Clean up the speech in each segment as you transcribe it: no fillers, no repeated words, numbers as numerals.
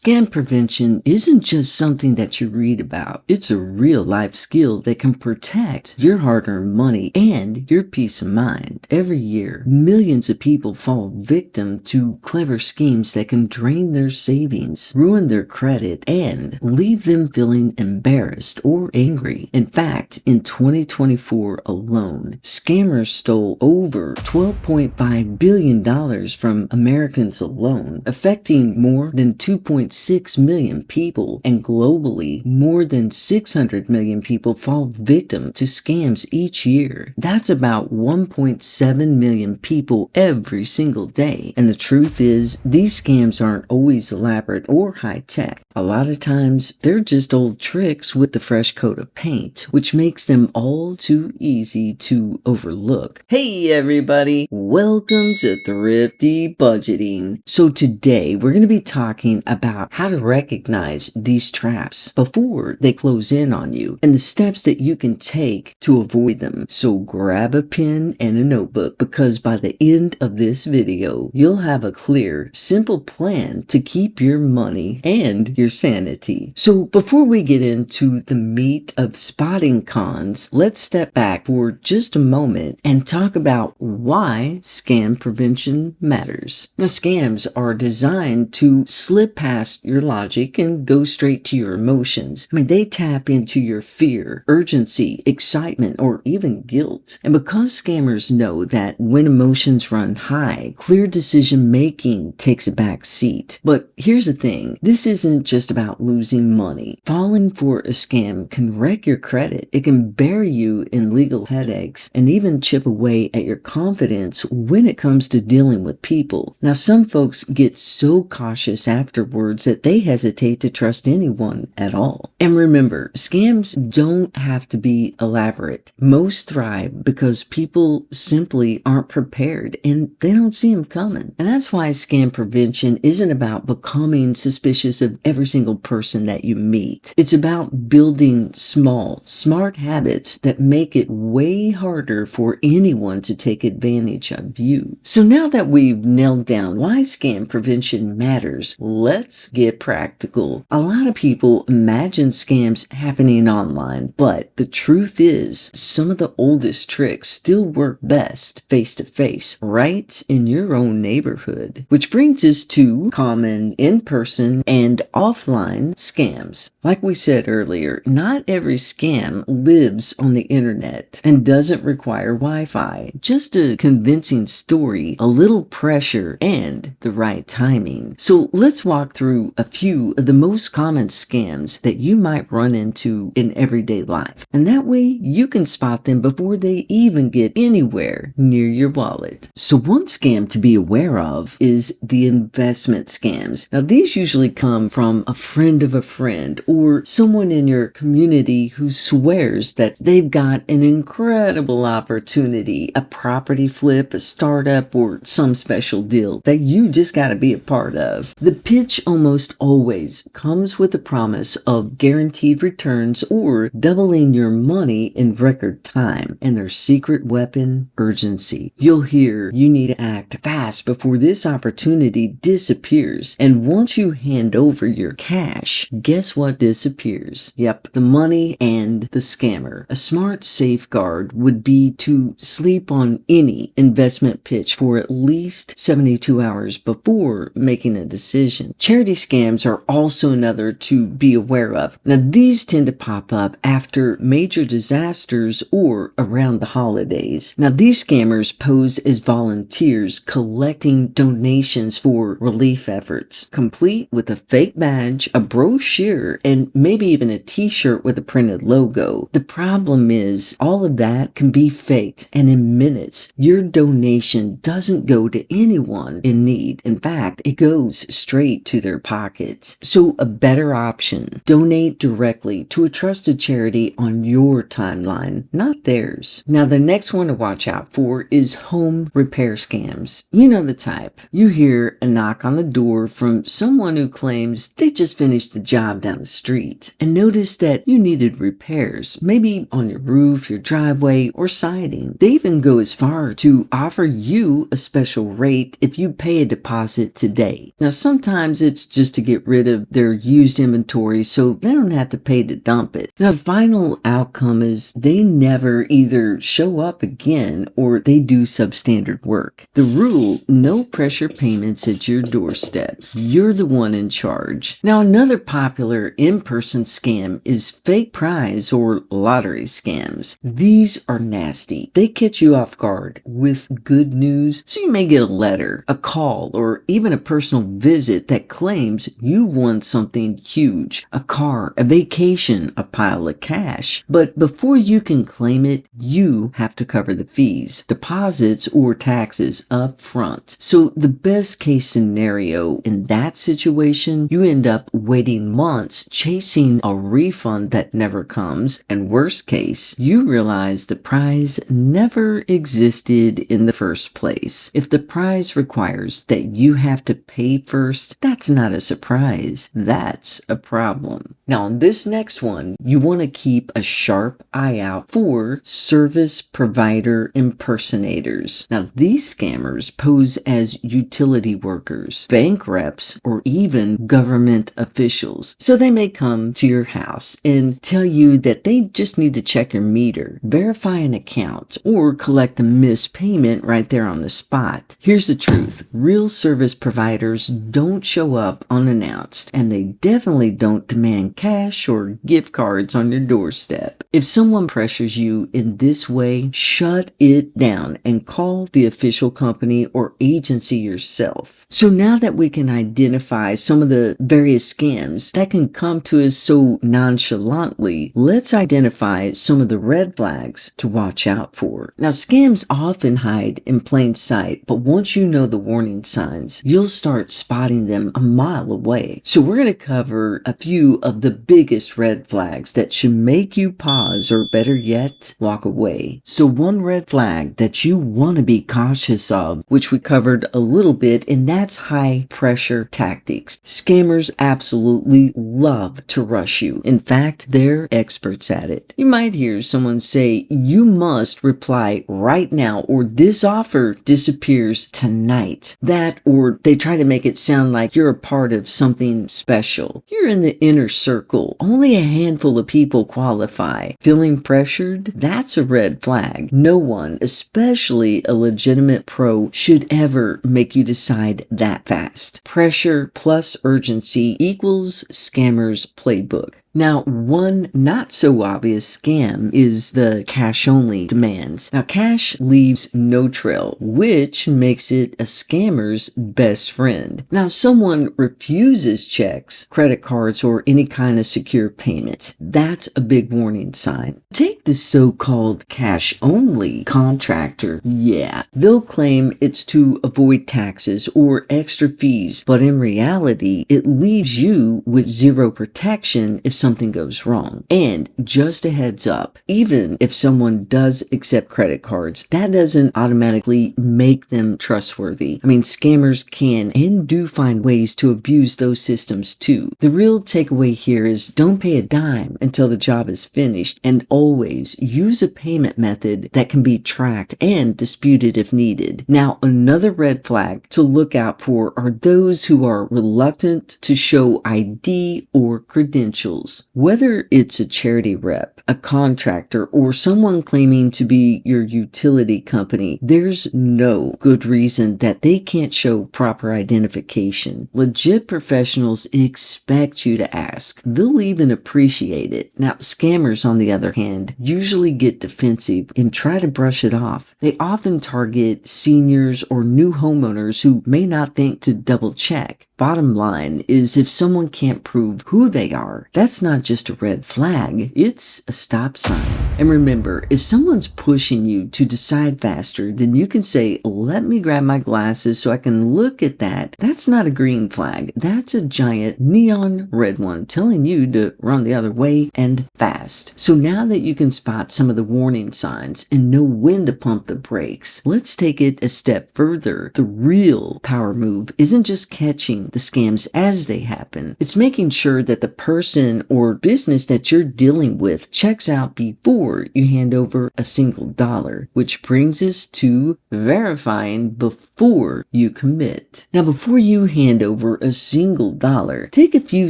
Scam prevention isn't just something that you read about. It's a real life skill that can protect your hard-earned money and your peace of mind. Every year, millions of people fall victim to clever schemes that can drain their savings, ruin their credit, and leave them feeling embarrassed or angry. In fact, in 2024 alone, scammers stole over $12.5 billion from Americans alone, affecting more than 2.6 million people, and globally, more than 600 million people fall victim to scams each year. That's about 1.7 million people every single day. And the truth is, these scams aren't always elaborate or high-tech. A lot of times, they're just old tricks with a fresh coat of paint, which makes them all too easy to overlook. Hey everybody, welcome to Thrifty Budgeting. So today, we're going to be talking about how to recognize these traps before they close in on you and the steps that you can take to avoid them. So grab a pen and a notebook, because by the end of this video, you'll have a clear, simple plan to keep your money and your sanity. So before we get into the meat of spotting cons, let's step back for just a moment and talk about why scam prevention matters. Now, scams are designed to slip past your logic and go straight to your emotions. They tap into your fear, urgency, excitement, or even guilt. And because scammers know that when emotions run high, clear decision making takes a back seat. But here's the thing, this isn't just about losing money. Falling for a scam can wreck your credit. It can bury you in legal headaches and even chip away at your confidence when it comes to dealing with people. Now, some folks get so cautious afterwards that they hesitate to trust anyone at all. And remember, scams don't have to be elaborate. Most thrive because people simply aren't prepared and they don't see them coming. And that's why scam prevention isn't about becoming suspicious of every single person that you meet. It's about building small, smart habits that make it way harder for anyone to take advantage of you. So now that we've nailed down why scam prevention matters, let's get practical. A lot of people imagine scams happening online, but the truth is, some of the oldest tricks still work best face-to-face, right in your own neighborhood. Which brings us to common in-person and offline scams. Like we said earlier, not every scam lives on the internet and doesn't require Wi-Fi. Just a convincing story, a little pressure, and the right timing. So let's walk through a few of the most common scams that you might run into in everyday life. And that way you can spot them before they even get anywhere near your wallet. So one scam to be aware of is the investment scams. Now, these usually come from a friend of a friend or someone in your community who swears that they've got an incredible opportunity, a property flip, a startup, or some special deal that you just got to be a part of. The pitch almost always comes with the promise of guaranteed returns or doubling your money in record time, and their secret weapon, urgency. You'll hear you need to act fast before this opportunity disappears, and once you hand over your cash, guess what disappears? Yep, the money and the scammer. A smart safeguard would be to sleep on any investment pitch for at least 72 hours before making a decision. Charity scams are also another to be aware of. Now, these tend to pop up after major disasters or around the holidays. Now, these scammers pose as volunteers collecting donations for relief efforts, complete with a fake badge, a brochure, and maybe even a t-shirt with a printed logo. The problem is, all of that can be faked, and in minutes, your donation doesn't go to anyone in need. In fact, it goes straight to their pockets. So a better option, donate directly to a trusted charity on your timeline, not theirs. Now, the next one to watch out for is home repair scams. You know the type. You hear a knock on the door from someone who claims they just finished the job down the street and noticed that you needed repairs, maybe on your roof, your driveway, or siding. They even go as far to offer you a special rate if you pay a deposit today. Now, sometimes it's just to get rid of their used inventory so they don't have to pay to dump it. Now, the final outcome is they never either show up again or they do substandard work. The rule, no pressure payments at your doorstep. You're the one in charge. Now, another popular in-person scam is fake prize or lottery scams. These are nasty. They catch you off guard with good news, so you may get a letter, a call, or even a personal visit that claims you won something huge, a car, a vacation, a pile of cash. But before you can claim it, you have to cover the fees, deposits, or taxes up front. So the best case scenario in that situation, you end up waiting months chasing a refund that never comes, and worst case, you realize the prize never existed in the first place. If the prize requires that you have to pay first, that's not a surprise. That's a problem. Now, on this next one, you want to keep a sharp eye out for service provider impersonators. Now, these scammers pose as utility workers, bank reps, or even government officials. So they may come to your house and tell you that they just need to check your meter, verify an account, or collect a missed payment right there on the spot. Here's the truth. Real service providers don't show up unannounced, and they definitely don't demand cash or gift cards on your doorstep. If someone pressures you in this way, shut it down and call the official company or agency yourself. So now that we can identify some of the various scams that can come to us so nonchalantly, let's identify some of the red flags to watch out for. Now, scams often hide in plain sight, but once you know the warning signs, you'll start spotting them a mile away. So we're going to cover a few of the biggest red flags that should make you pause, or better yet, walk away. So one red flag that you want to be cautious of, which we covered a little bit, and that's high pressure tactics. Scammers absolutely love to rush you. In fact, they're experts at it. You might hear someone say, you must reply right now or this offer disappears tonight. That, or they try to make it sound like you're a part of something special. You're in the inner circle. Only a handful of people qualify. Feeling pressured? That's a red flag. No one, especially a legitimate pro, should ever make you decide that fast. Pressure plus urgency equals scammer's playbook. Now, one not so obvious scam is the cash-only demands. Now, cash leaves no trail, which makes it a scammer's best friend. Now, if someone refuses checks, credit cards, or any kind of secure payment, that's a big warning sign. Take the so-called cash-only contractor. Yeah, they'll claim it's to avoid taxes or extra fees, but in reality, it leaves you with zero protection if something goes wrong. And just a heads up, even if someone does accept credit cards, that doesn't automatically make them trustworthy. I mean, scammers can and do find ways to abuse those systems too. The real takeaway here is don't pay a dime until the job is finished, and always use a payment method that can be tracked and disputed if needed. Now, another red flag to look out for are those who are reluctant to show ID or credentials. Whether it's a charity rep, a contractor, or someone claiming to be your utility company, there's no good reason that they can't show proper identification. Legit professionals expect you to ask. They'll even appreciate it. Now, scammers, on the other hand, usually get defensive and try to brush it off. They often target seniors or new homeowners who may not think to double check. Bottom line is, if someone can't prove who they are, that's not just a red flag, it's a stop sign. And remember, if someone's pushing you to decide faster, then you can say, let me grab my glasses so I can look at that. That's not a green flag. That's a giant neon red one telling you to run the other way and fast. So now that you can spot some of the warning signs and know when to pump the brakes, let's take it a step further. The real power move isn't just catching the scams as they happen. It's making sure that the person or business that you're dealing with checks out before you hand over a single dollar, which brings us to verifying before you commit. Now, before you hand over a single dollar, take a few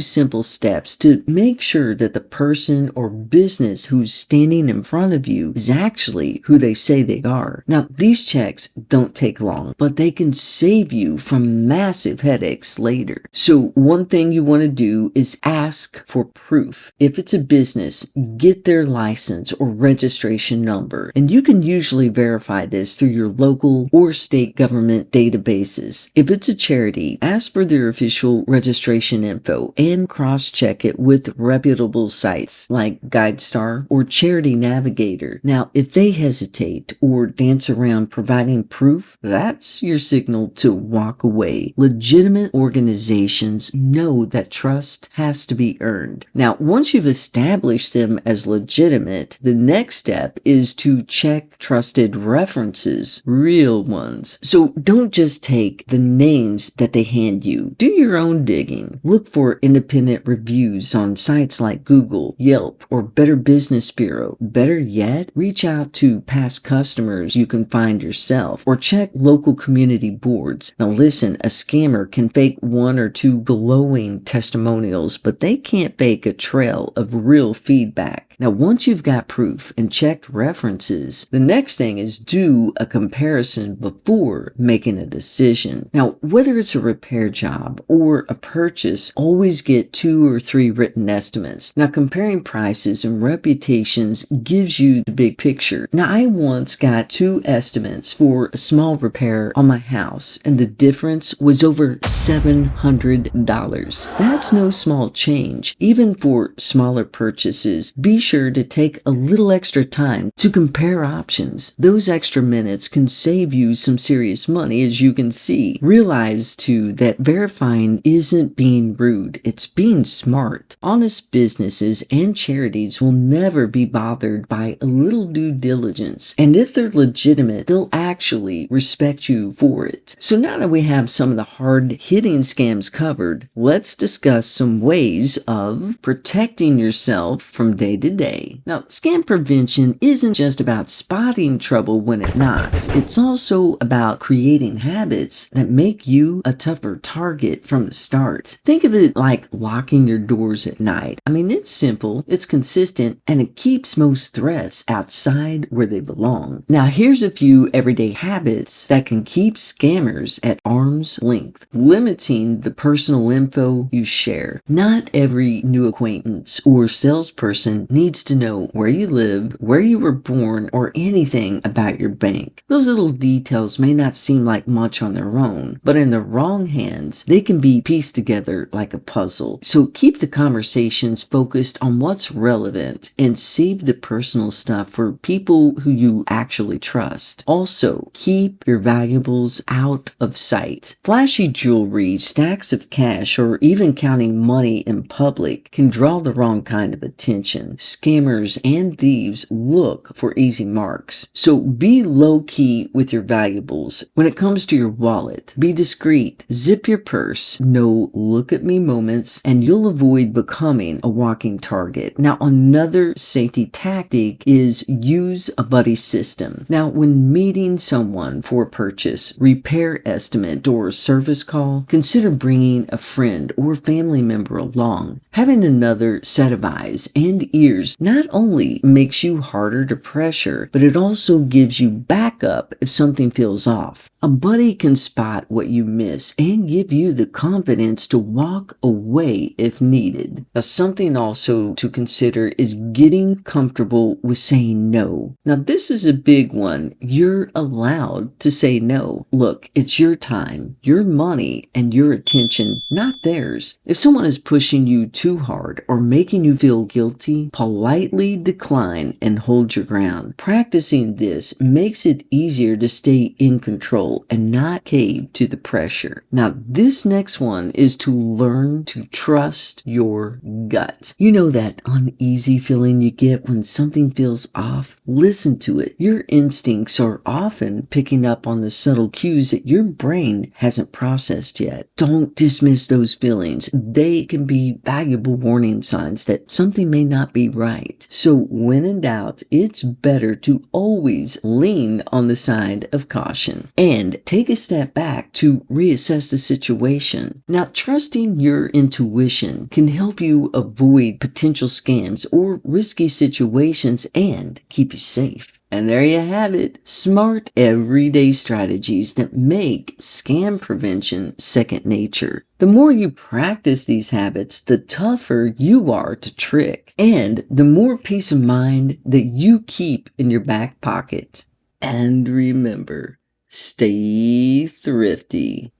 simple steps to make sure that the person or business who's standing in front of you is actually who they say they are. Now, these checks don't take long, but they can save you from massive headaches later. So one thing you want to do is ask for proof. If it's a business, get their license or registration number, and you can usually verify this through your local or state government databases. If it's a charity, ask for their official registration info and cross-check it with reputable sites like GuideStar or Charity Navigator. Now, if they hesitate or dance around providing proof, that's your signal to walk away. Legitimate organizations know that trust has to be earned. Now, once you've established them as legitimate, the next step is to check trusted references, real ones. So don't just take the names that they hand you. Do your own digging. Look for independent reviews on sites like Google, Yelp, or Better Business Bureau. Better yet, reach out to past customers you can find yourself, or check local community boards. Now listen, a scammer can fake one or two glowing testimonials, but they can't fake a trail of real feedback. Now, once you've got proof and checked references, the next thing is do a comparison before making a decision. Now, whether it's a repair job or a purchase, always get 2 or 3 written estimates. Now, comparing prices and reputations gives you the big picture. Now, I once got 2 estimates for a small repair on my house, and the difference was over $700. That's no small change. Even for smaller purchases, be sure to take a little extra time to compare options. Those extra minutes can save you some serious money, as you can see. Realize too that verifying isn't being rude, it's being smart. Honest businesses and charities will never be bothered by a little due diligence, and if they're legitimate, they'll actually respect you for it. So now that we have some of the hard-hitting scams covered, let's discuss some ways of protecting yourself from day to day. Now, scam prevention isn't just about spotting trouble when it knocks. It's also about creating habits that make you a tougher target from the start. Think of it like locking your doors at night. I mean, it's simple, it's consistent, and it keeps most threats outside where they belong. Now, here's a few everyday habits that can keep scammers at arm's length. Limiting the personal info you share. Not every new acquaintance or salesperson needs to know where you live, where you were born, or anything about your bank. Those little details may not seem like much on their own, but in the wrong hands, they can be pieced together like a puzzle. So keep the conversations focused on what's relevant and save the personal stuff for people who you actually trust. Also, keep your valuables out of sight. Flashy jewelry, stacks of cash, or even counting money in public can draw the wrong kind of attention. Scammers and thieves look for easy marks. So be low-key with your valuables. When it comes to your wallet, be discreet. Zip your purse. No look-at-me moments, and you'll avoid becoming a walking target. Now, another safety tactic is use a buddy system. Now, when meeting someone for a purchase, repair estimate, or service call, consider bringing a friend or family member along. Having another set of eyes and ears not only makes you harder to pressure, but it also gives you backup if something feels off. A buddy can spot what you miss and give you the confidence to walk away if needed. Now, something also to consider is getting comfortable with saying no. Now, this is a big one. You're allowed to say no. Look, it's your time, your money, and your attention, not theirs. If someone is pushing you too hard or making you feel guilty, politely decline and hold your ground. Practicing this makes it easier to stay in control and not cave to the pressure. Now, this next one is to learn to trust your gut. You know that uneasy feeling you get when something feels off? Listen to it. Your instincts are often picking up on the subtle cues that your brain hasn't processed yet. that. Don't dismiss those feelings. They can be valuable warning signs that something may not be right. So when in doubt, it's better to always lean on the side of caution and take a step back to reassess the situation. Now, trusting your intuition can help you avoid potential scams or risky situations and keep you safe. And there you have it. Smart, everyday strategies that make scam prevention second nature. The more you practice these habits, the tougher you are to trick, and the more peace of mind that you keep in your back pocket. And remember, stay thrifty.